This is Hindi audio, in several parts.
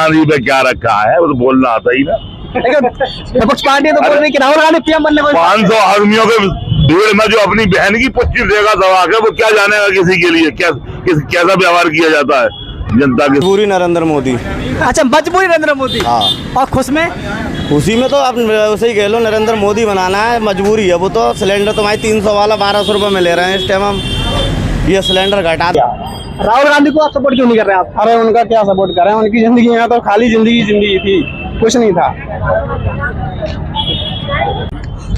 गांधी पे क्या रखा है, वो तो बोलना आता ही ना। विपक्ष पार्टी तो बोल रही कि राहुल गांधी पीएम बनने को 500 आदमियों के भीड़ में जो अपनी बहन की 25 देगा दबा के, वो क्या जानेगा किसी के लिए कैसा व्यवहार किया जाता है जनता की। पूरी नरेंद्र मोदी। अच्छा, मजबूरी नरेंद्र मोदी। हाँ। और खुशी में तो आप उसे ही कह लो, नरेंद्र मोदी बनाना है, मजबूरी है। वो तो सिलेंडर तो भाई 300 वाला 1200 रुपये में ले रहे हैं इस टाइम। हम ये सिलेंडर घटा दिया। राहुल गांधी को आप सपोर्ट क्यों नहीं कर रहे आप? अरे उनका क्या सपोर्ट कर रहे हैं, उनकी जिंदगी में तो खाली जिंदगी थी, कुछ नहीं था।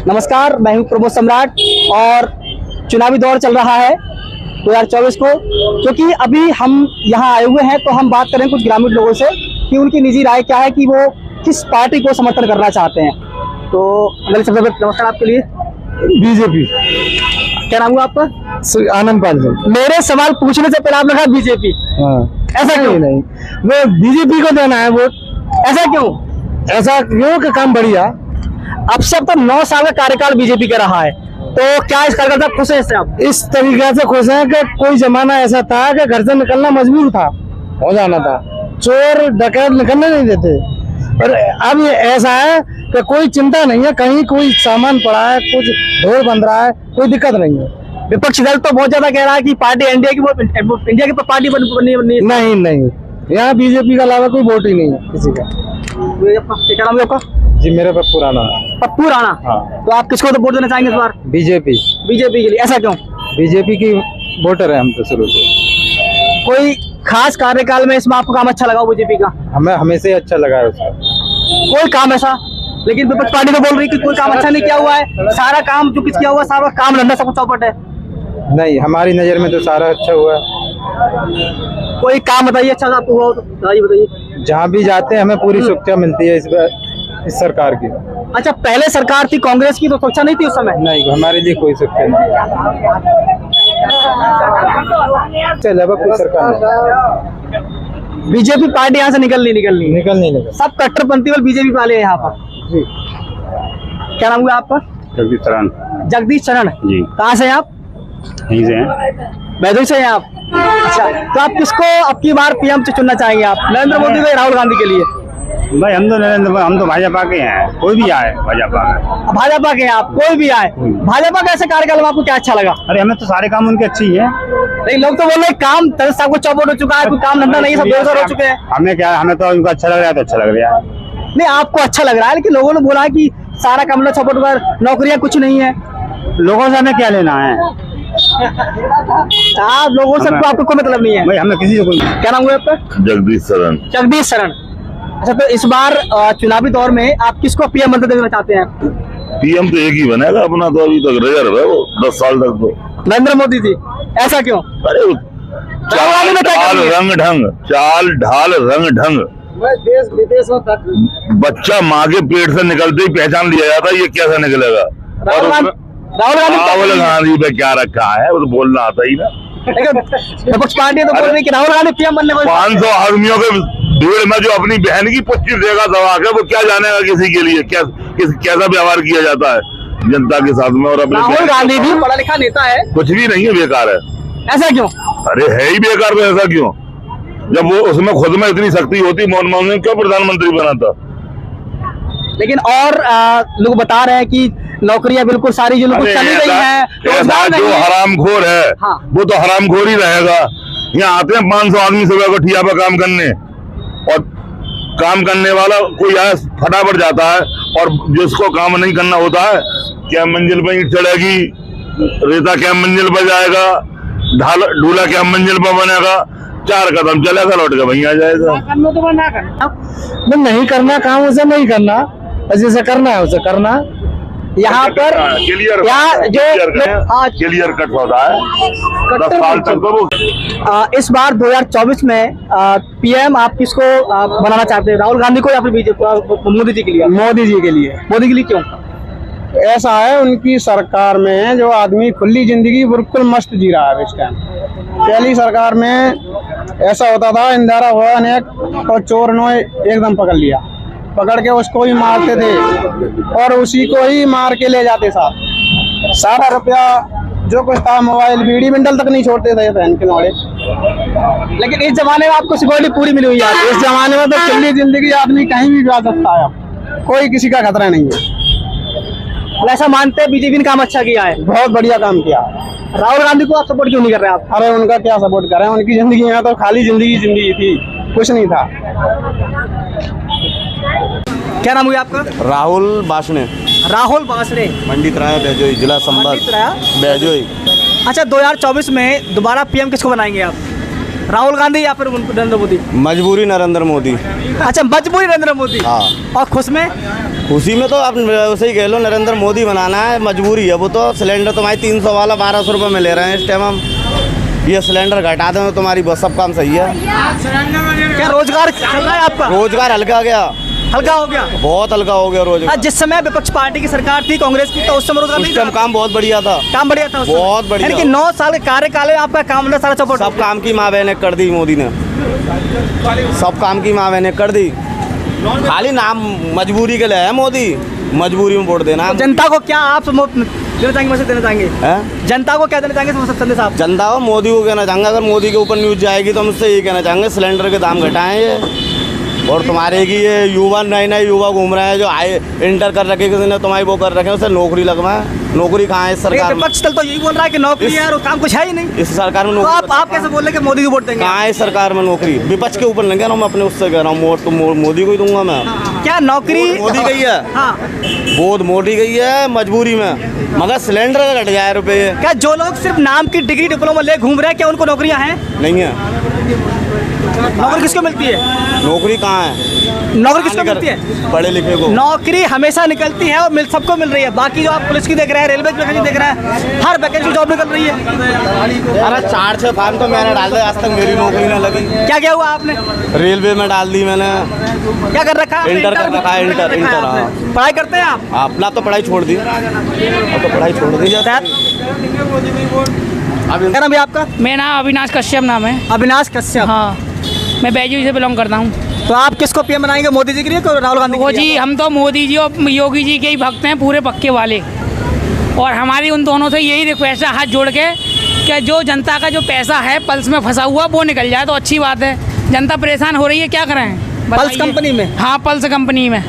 नमस्कार, मैं हूं प्रमोद सम्राट और चुनावी दौर चल रहा है 2024 को। क्योंकि अभी हम यहाँ आए हुए हैं तो हम बात करें कुछ ग्रामीण लोगों से कि उनकी निजी राय क्या है, कि वो किस पार्टी को समर्थन करना चाहते हैं। तो सबसे पहले नमस्कार आपके लिए। बीजेपी। क्या नाम हुआ आपका? आनंद पाल जी। मेरे सवाल पूछने से पहले आपने कहा बीजेपी। ऐसा क्यों? नहीं, वो बीजेपी को देना है वोट। ऐसा क्यों? ऐसा क्यों कि काम बढ़िया। अब से अब तक 9 साल का कार्यकाल बीजेपी का रहा है, तो क्या इस कार्यकाल से खुश हैं इससे आप? इस तरीके से खुश हैं कि कोई जमाना ऐसा था कि घर से निकलना मजबूर था, हो जाना था, चोर डकैत निकलने नहीं देते। और अब ये ऐसा है कि कोई चिंता नहीं है, कहीं कोई सामान पड़ा है, कुछ ढोल बन रहा है, कोई दिक्कत नहीं है। विपक्ष दल तो बहुत ज्यादा कह रहा है कि पार्टी इंडिया की पार्टी बननी। नहीं, यहाँ बीजेपी का अलावा कोई वोट ही नहीं है किसी का। क्या नाम है आपका? जी मेरा पप्पू राणा। पप्पू राणा। हाँ। तो आप किसको तो वोट देना चाहेंगे इस बार? बीजेपी के लिए। ऐसा क्यों? बीजेपी की वोटर है हम तो शुरू से। कोई खास कार्यकाल में इसमें आपको काम अच्छा लगा बीजेपी का? हमें हमेशा अच्छा लगा है उसका। कोई काम ऐसा? लेकिन विपक्ष पार्टी तो बोल रही कि कोई काम अच्छा नहीं किया हुआ है, सारा काम जो कुछ किया हुआ सारा काम धंधा सब कुछ चौपट है। नहीं, हमारी नजर में तो सारा अच्छा हुआ है। कोई काम बताइए अच्छा आपको हुआ हो तो बताइए। जहाँ भी जाते हैं हमें पूरी सुविधा मिलती है इस सरकार की। अच्छा, पहले सरकार थी कांग्रेस की तो सुविधा नहीं थी उस समय? नहीं, हमारे लिए कोई सुविधा नहीं, कोई सरकार नहीं। बीजेपी पार्टी यहाँ से निकलनी सब कट्टरपंथी वाले बीजेपी वाले हैं यहाँ पर। जी। क्या नाम हुआ आपका? जगदीश शरण जी। कहाँ से हैं आप? यहीं से हैं। बैदुल से हैं आप? अच्छा, तो आप किसको अब की बार पीएम से चुनना चाहेंगे आप, नरेंद्र मोदी को या राहुल गांधी के लिए? भाई हम तो भाजपा के हैं, कोई भी आए भाजपा के हैं आप, कोई भी आए। भाजपा का ऐसा कार्यकाल में आपको क्या अच्छा लगा? अरे हमें तो सारे काम उनके अच्छे ही है। नहीं, लोग तो बोल रहे काम सब कुछ चौपट हो चुका है, कोई काम धंधा नहीं, सब बेरोजगार हो चुके हैं। हमें क्या, हमें तो उनको अच्छा लग रहा है तो अच्छा लग रहा है। नहीं, आपको अच्छा लग रहा है, लेकिन लोगों ने बोला है कि सारा काम चौपट हुआ, नौकरियां कुछ नहीं है। लोगों से हमें क्या लेना है? आप लोगों से आपको कोई मतलब नहीं है भाई, हमें किसी से कोई। क्या नाम हुआ आपका? जगदीश शरण। अच्छा, तो इस बार चुनावी दौर में आप किसको पीएम बनते देखना चाहते हैं? पीएम तो एक ही बनेगा अपना, तो अभी तक रिजर्व है वो 10 साल तक तो नरेंद्र मोदी जी। ऐसा क्यों? अरे चाल ढाल रंग ढंग देश विदेश में तक बच्चा माँ के पेट से निकलते ही पहचान लिया जाता है, ये कैसा निकलेगा। राहुल गांधी पे क्या रखा है, वो तो बोलना आता ही ना। विपक्ष पार्टी तो बोल रही कि राहुल गांधी पीएम बनने को 500 आदमियों के भीड़ में जो अपनी बहन की 25 देगा दबा के, वो क्या जानेगा किसी के लिए कैसा व्यवहार किया जाता है जनता के साथ में। और अपने राहुल गांधी भी पढ़ा लिखा नेता है। कुछ भी नहीं है, बेकार है। ऐसा क्यों? अरे है ही बेकार, तो ऐसा क्यों? जब वो उसमें खुद में इतनी शक्ति होती, मनमोहन सिंह क्यों प्रधानमंत्री बना था? लेकिन और लोग बता रहे हैं कि नौकरियां बिल्कुल सारी जो चली गई है, जो हरामखोर है। हाँ। वो तो हरामखोर ही रहेगा। यहाँ आते हैं 500 आदमी सुबह को ठिया पर काम करने, और काम करने वाला कोई आया फटाफट जाता है, और जिसको काम नहीं करना होता है, क्या मंजिल पर ईंट चढ़ेगी, रेता क्या मंजिल पर जाएगा, ढूला क्या मंजिल पर बनेगा, 4 कदम चलेगा, लौट के वहीं आ जाएगा। नहीं करना काम उसे नहीं करना, जैसे करना है उसे करना। यहाँ पर क्लियर कट होता है 10 साल तक तो। इस बार 2024 में पीएम आप किसको बनाना चाहते हैं, राहुल गांधी को या फिर बीजेपी? मोदी जी के लिए। मोदी जी के लिए। मोदी के लिए क्यों? ऐसा है, उनकी सरकार में जो आदमी खुली जिंदगी बिल्कुल मस्त जी रहा है इस टाइम। पहली सरकार में ऐसा होता था, इंदिरा हुआ अनेक और चोर ने एकदम पकड़ लिया, पकड़ के उसको ही मारते थे और उसी को ही मार के ले जाते साथ। सारा रुपया जो कुछ था, मोबाइल बीड़ी बिंडल तक नहीं छोड़ते थे पहन के नौड़े। लेकिन इस जमाने में आपको सिक्योरिटी पूरी मिली हुई है। इस जमाने में तो खुली जिंदगी आदमी कहीं भी जा सकता है, अब कोई किसी का खतरा नहीं है। और ऐसा मानते हैं बीजेपी ने काम अच्छा किया है। बहुत बढ़िया काम किया। राहुल गांधी को आप सपोर्ट क्यों नहीं कर रहे आप? अरे उनका क्या सपोर्ट करें, उनकी जिंदगी में तो खाली जिंदगी थी, कुछ नहीं था। क्या नाम हुआ आपका? राहुल बासने, राहुल बासरे, मंडी त्राया बेजोई, जिला संभाग मंडी त्राया? बेजोई। अच्छा, 2024 में दोबारा पीएम किसको बनाएंगे आप? राहुल गांधी या फिर नरेंद्र मोदी? मजबूरी नरेंद्र मोदी। अच्छा, मजबूरी नरेंद्र मोदी। हाँ। और खुश में? खुशी में तो आप वैसे ही कह लो, नरेंद्र मोदी बनाना है, मजबूरी है वो तो। सिलेंडर तुम्हारी 300 वाला 1200 रुपये में ले रहे हैं इस टाइम हम। ये सिलेंडर घटा दें तो तुम्हारी बस सब काम सही है। क्या रोजगार चल रहा है आपका? रोजगार हल्का गया, हल्का हो गया? बहुत हल्का हो गया रोजगार। जिस समय विपक्ष पार्टी की सरकार थी कांग्रेस की, तो उस समय रोजगार उस नहीं टाइम था? काम बहुत बढ़िया था, काम बढ़िया था उस समय? बहुत बढ़िया। यानी कि 9 साल के कार्यकाल में आपका काम सारा चौपट। सब काम की माँ बहने कर दी मोदी ने, सब काम की माँ बहने कर दी। खाली नाम मजबूरी के लिए है मोदी, मजबूरी में वोट देना। तो जनता को क्या आप देना चाहेंगे, मैसेज देना चाहेंगे? हैं? जनता को क्या देना चाहेंगे संदेश आप? जनता को मोदी को कहना चाहूँगा, अगर मोदी के ऊपर न्यूज जाएगी तो हम उससे यही कहना चाहेंगे सिलेंडर के दाम घटाएं ये। और तुम्हारे की ये युवा नए युवा घूम रहे हैं जो इंटर कर रखे, किसी ने तुम्हारी वो कर रखे, उसे नौकरी लगवाए। नौकरी कहाँ है इस सरकार में? विपक्ष दल तो यही बोल रहा है कि नौकरी है और काम कुछ है ही नहीं। इस सरकार में तो नौकरी आप कैसे बोल रहे हैं कि मोदी को वोट देंगे? कहाँ है इस सरकार में नौकरी? विपक्ष के ऊपर नहीं कह रहा हूँ, मैं अपने उससे कह रहा हूँ, वोट तो मोदी को ही दूंगा मैं। क्या नौकरी मोदी गई है, हाँ, वोट मोदी गई है मजबूरी में, मगर सिलेंडर का घट जाए रुपये। क्या जो लोग सिर्फ नाम की डिग्री डिप्लोमा ले घूम रहे हैं, क्या उनको नौकरियां हैं? नहीं है। नौकरी किसको मिलती है? नौकरी कहाँ है? नौकरी किसको मिलती है? पढ़े लिखे को। नौकरी हमेशा निकलती है और सबको मिल रही है। बाकी जो आप पुलिस की देख रहे हैं, रेलवे की वैकेंसी देख रहे हैं, हर वैकेंसी जॉब निकल रही है। अरे 4-6 फॉर्म तो मैंने डाल दिया, आज तक मेरी नौकरी ना लगी। क्या क्या हुआ आपने? रेलवे में डाल दी मैंने। क्या कर रखा है? इंटर कर रखा है, इंटर हाँ। पढ़ाई करते हैं आप? अपना तो पढ़ाई छोड़ दी, अब तो पढ़ाई छोड़ दी जाता है। क्या नाम है आपका? मेरा नाम अविनाश कश्यप नाम है। अविनाश कश्यप। हाँ, मैं बैजू से बिलोंग करता हूँ। तो आप किसको पीएम बनाएंगे, मोदी जी के लिए तो राहुल गांधी वो के लिए? जी, हम तो मोदी जी और योगी जी के ही भक्त हैं, पूरे पक्के वाले। और हमारी उन दोनों से यही रिक्वेस्ट है हाथ जोड़ के कि जो जनता का जो पैसा है पल्स में फंसा हुआ वो निकल जाए तो अच्छी बात है। जनता परेशान हो रही है, क्या करें? पल्स कंपनी में? हाँ, पल्स कंपनी में।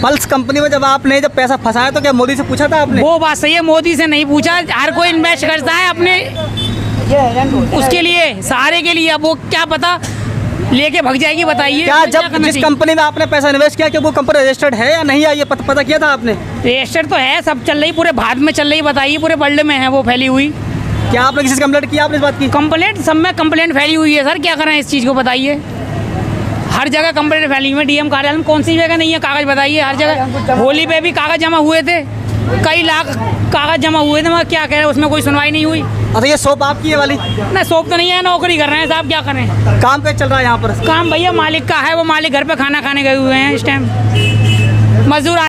पल्स कंपनी में जब आपने जब पैसा फंसाया तो क्या मोदी से पूछा था आपने? वो बात सही है, मोदी से नहीं पूछा। हर कोई इन्वेस्ट करता है अपने उसके लिए, सहारे के लिए। अब वो क्या पता लेके भाग जाएगी, बताइए। क्या जब जिस कंपनी में आपने पैसा इन्वेस्ट किया, कि वो कंपनी रजिस्टर्ड है या नहीं है, ये पता किया था आपने? रजिस्टर तो है, सब चल रही, पूरे भारत में चल रही, बताइए। पूरे वर्ल्ड में है वो फैली हुई। क्या आपने किसी से कंप्लेंट किया आपने इस बात की? कंप्लेंट सब में कंप्लेंट फैली हुई है सर, क्या करें इस चीज़ को, बताइए। हर जगह कंप्लेंट फैली हुई है। डीएम कार्यालय में कौन सी जगह नहीं है कागज, बताइए। हर जगह होली पे भी कागज जमा हुए थे, कई लाख कागज जमा हुए थे, मगर क्या कह रहे हैं, उसमें कोई सुनवाई नहीं हुई। अच्छा, ये शॉप आपकी है वाली? ना, शॉप तो नहीं है, नौकरी कर रहे हैं साहब, क्या करें। काम कैसे चल रहा है यहाँ पर? काम भैया मालिक का है, वो मालिक घर पे खाना खाने गए हुए हैं इस टाइम। मजदूर